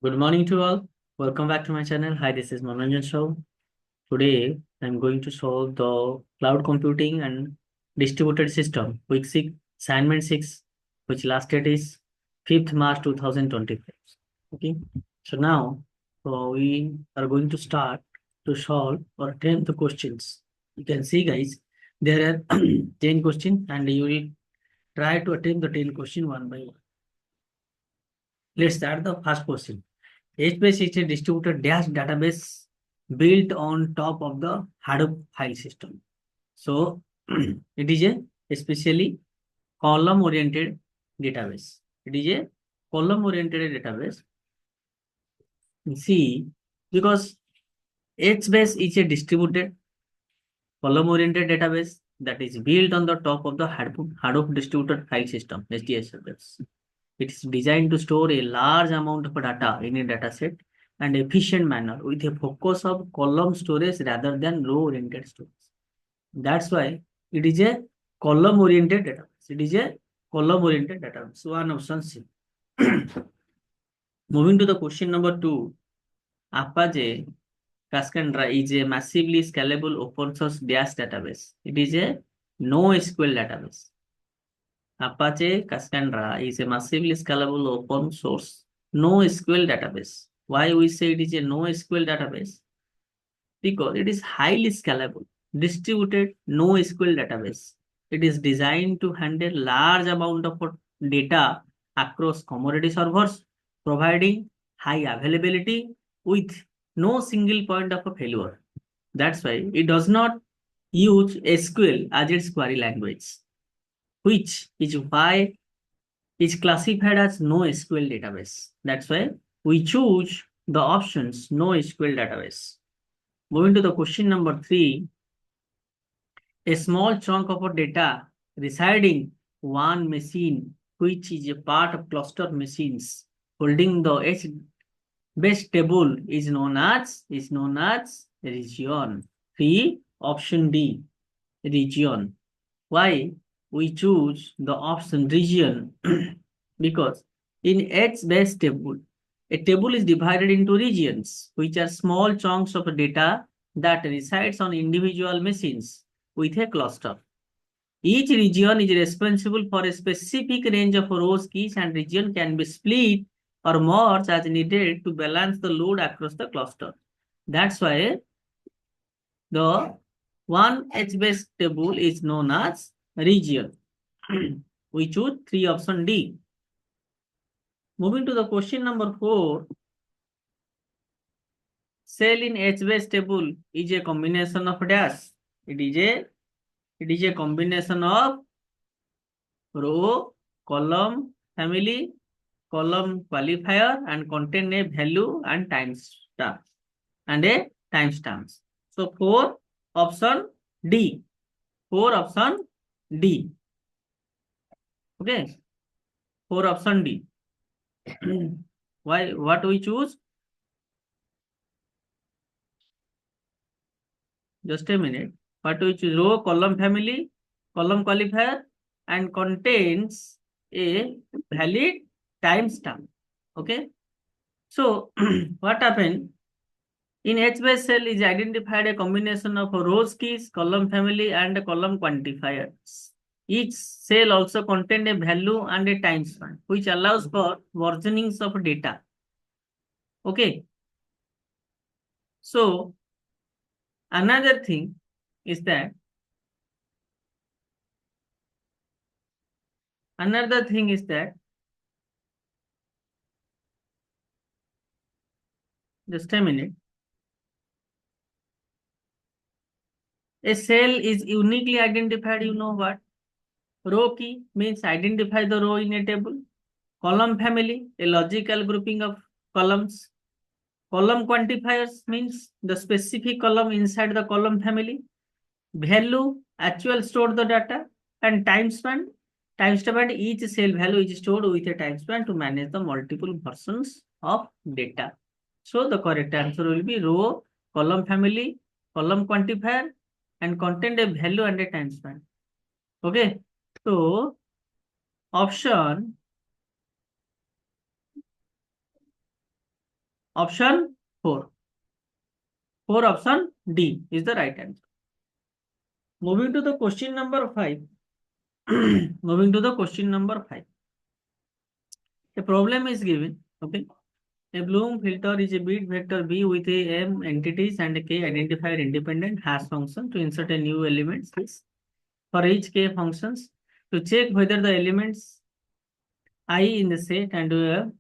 Good morning to all. Welcome back to my channel. Hi, this is Manoranjan Shaw. Today, I'm going to solve the cloud computing and distributed system, week 6, assignment 6, which last date is 5th March 2025. Okay, so now we are going to start to solve or attempt the questions. You can see, guys, there are 10 questions, and you will try to attempt the 10 question one by one. Let's start the first question. HBase is a distributed dash database built on top of the Hadoop file system. So it is a especially column oriented database. It is a column oriented database. See, because HBase is a distributed column oriented database that is built on the top of the Hadoop distributed file system, HDFS. It is designed to store a large amount of data in a dataset and efficient manner with a focus of column storage rather than row-oriented storage. That's why it is a column-oriented database. It is a column-oriented database. So one option C. Moving to the question number 2, Apache Cassandra is a massively scalable open source dash database. It is a NoSQL database. Apache Cassandra is a massively scalable open source NoSQL database. Why we say it is a NoSQL database? Because it is highly scalable, distributed NoSQL database. It is designed to handle large amount of data across commodity servers, providing high availability with no single point of a failure. That's why it does not use SQL as its query language, which is why is classified as NoSQL database. That's why we choose the options NoSQL database. Moving to the question number 3, a small chunk of data residing one machine, which is a part of cluster machines holding the H base table is known as region. 3, option D, region. Why we choose the option region? Because in H-base table, a table is divided into regions, which are small chunks of data that resides on individual machines with a cluster. Each region is responsible for a specific range of rows keys, and region can be split or merged as needed to balance the load across the cluster. That's why the one H-base table is known as region. We choose 3, option D. Moving to the question number 4, cell in H-base table is a combination of dash. It is a combination of row, column, family, column qualifier, and contain a value and timestamp and a timestamps. So 4, option D. 4, option D. Okay. 4, option D. Why? What we choose? Just a minute. What we choose? Row, column, family, column qualifier, and contains a valid timestamp. Okay. So what happened? In HBase cell is identified a combination of rows keys, column family, and a column quantifiers. Each cell also contains a value and a timestamp, which allows for versionings of data. Okay. So another thing is that just a minute. A cell is uniquely identified. You know what? Row key means identify the row in a table. Column family, a logical grouping of columns. Column quantifiers means the specific column inside the column family. Value, actual stored the data. And timestamp, each cell value is stored with a timestamp to manage the multiple versions of data. So the correct answer will be row, column family, column quantifier, and contain a value and a timestamp. Okay. So option Option 4. 4 option D is the right answer. Moving to the question number 5. Moving to the question number 5. A problem is given. Okay. A Bloom filter is a bit vector B with a M entities and a K identifier independent hash function to insert a new element for each K functions to check whether the elements I in the set and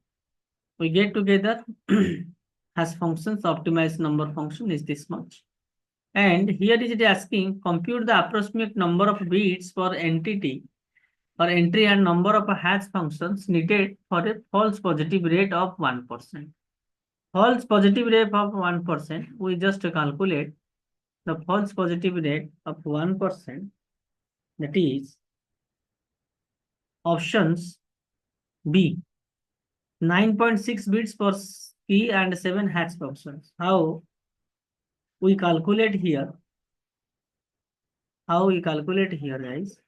we get together hash functions optimized number function is this much. And here it is asking compute the approximate number of bits for entity or entry and number of hash functions needed for a false positive rate of 1%. False positive rate of 1%, we just calculate the false positive rate of 1%, that is options B, 9.6 bits for key and 7 hash functions. How we calculate here? How we calculate here, guys?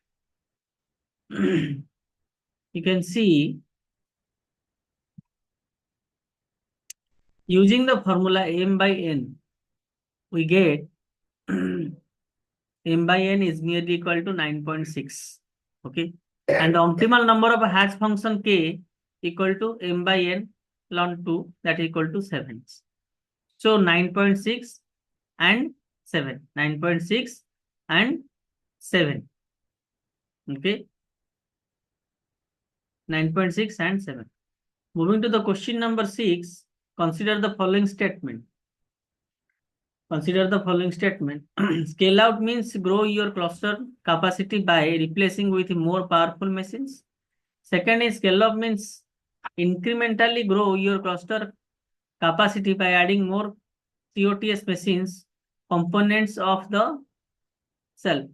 You can see using the formula m by n, we get m by n is nearly equal to 9.6. Okay. And the optimal number of a hash function k equal to m by n ln 2, that is equal to 7. So 9.6 and 7. 9.6 and 7. Okay. 9.6 and 7. Moving to the question number 6, consider the following statement. Consider the following statement. Scale out means grow your cluster capacity by replacing with more powerful machines. Second is scale up means incrementally grow your cluster capacity by adding more COTS machines, components of the cell.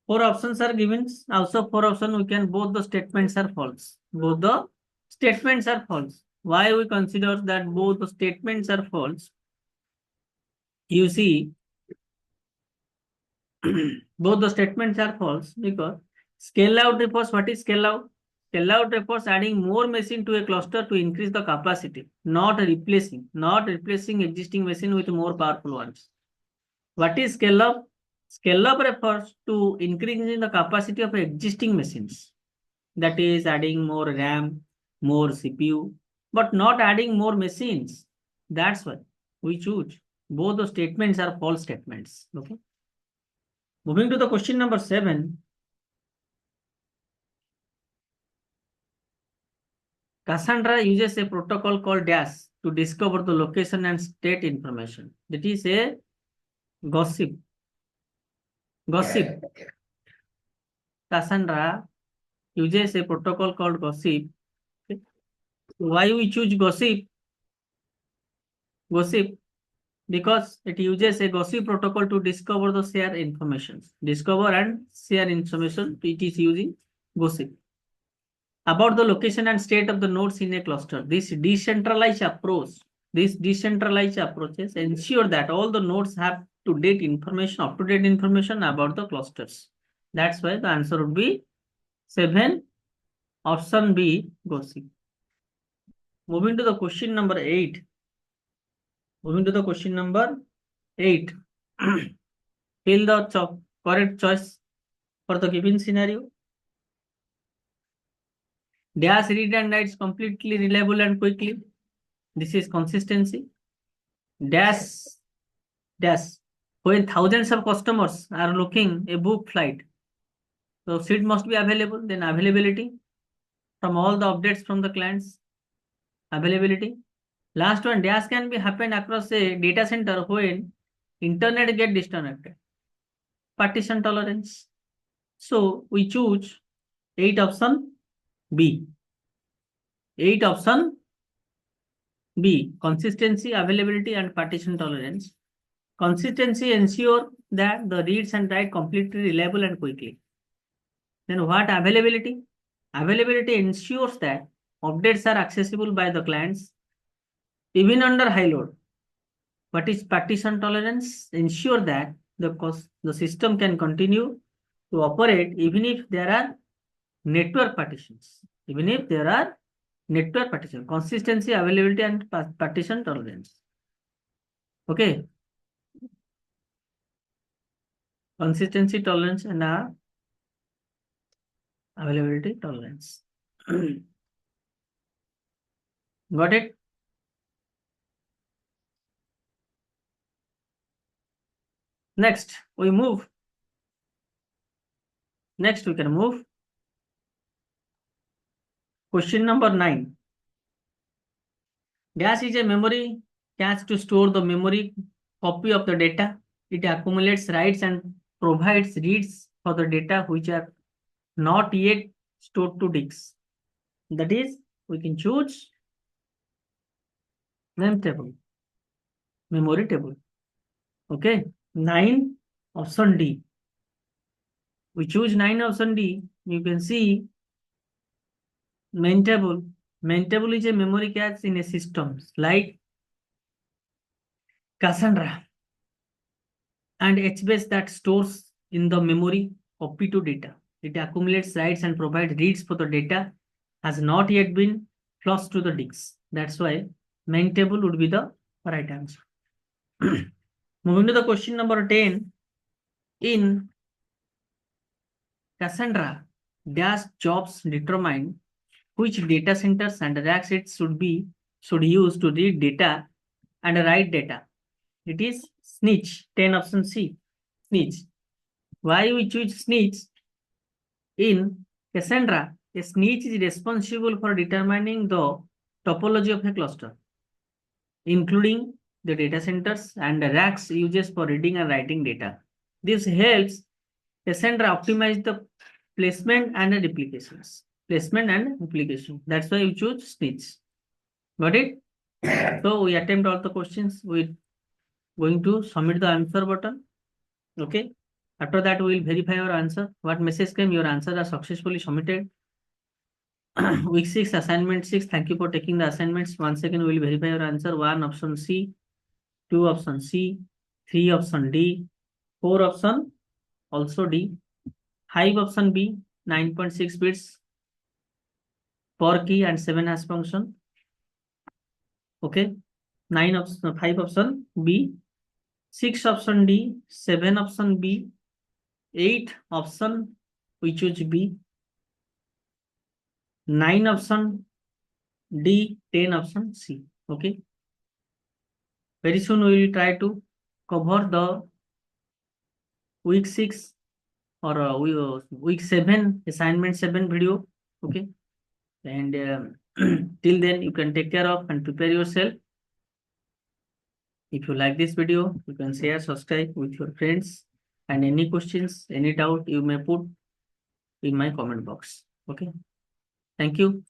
4 options are given. Also 4 options we can, both the statements are false. Both the statements are false. Why we consider that both the statements are false? You see, both the statements are false because scale out refers, what is scale out? Scale out refers adding more machine to a cluster to increase the capacity, not replacing existing machine with more powerful ones. What is scale up? Scale up refers to increasing the capacity of existing machines. That is adding more RAM, more CPU, but not adding more machines. That's why we choose. Both the statements are false statements. Okay. Moving to the question number 7. Cassandra uses a protocol called Dash to discover the location and state information. That is a gossip. Gossip. Cassandra uses a protocol called gossip. Okay. Why we choose gossip? Gossip because it uses a gossip protocol to discover the share information. Discover and share information. It is using gossip about the location and state of the nodes in a cluster. These decentralized approaches ensure that all the nodes have up-to-date information about the clusters. That's why the answer would be 7, option B, gossip. Moving to the question number 8. Moving to the question number 8. Fill the correct choice for the given scenario. Dash read and writes completely reliable and quickly. This is consistency. Dash. When thousands of customers are looking a book flight, so seat must be available. Then availability from all the updates from the clients. Availability. Last one, dash can be happen across a data center when internet get disconnected. Partition tolerance. So we choose 8 option B. 8 option B. Consistency, availability, and partition tolerance. Consistency ensure that the reads and write completely reliable and quickly. Then what availability? Availability ensures that updates are accessible by the clients even under high load. What is partition tolerance? Ensure that the system can continue to operate even if there are network partitions. Even if there are network partition, consistency, availability, and partition tolerance. Okay, consistency, tolerance, and availability, tolerance. Got it? Next, we move. Next, we can move. Question number 9. Dash is a memory cache to store the memory copy of the data. It accumulates writes and provides reads for the data which are not yet stored to disks. That is, we can choose name table, memory table. Okay, 9 option D. We choose 9 option D. You can see main table. Main table is a memory cache in a system like Cassandra and HBase that stores in the memory copy to data. It accumulates writes and provides reads for the data has not yet been flushed to the disks. That's why main table would be the right answer. Moving to the question number 10. In Cassandra, dash jobs determine which data centers and racks it should use to read data and write data. It is snitch, 10 option C, snitch. Why we choose snitch? In Cassandra, a snitch is responsible for determining the topology of a cluster, including the data centers and the racks uses for reading and writing data. This helps Cassandra optimize the placement and the replications. Placement and replication. That's why you choose snitch. Got it? So we attempt all the questions. We're going to submit the answer button. Okay. After that, we will verify your answer. What message came? Your answers are successfully submitted. Week 6, assignment 6. Thank you for taking the assignments. Once again, we will verify your answer. 1 option C, 2 option C, 3 option D, 4 option also D, 5 option B, 9.6 bits per key and 7 hash function. Okay. 9 option, 5 option B, 6 option D, 7 option B, 8 option we choose B, 9 option D, 10 option C. Okay. Very soon we will try to cover the week 6 or week 7 assignment 7 video. Okay. And till then you can take care of and prepare yourself. If you like this video, you can share, subscribe with your friends, and any questions, any doubt you may put in my comment box. Okay. Thank you.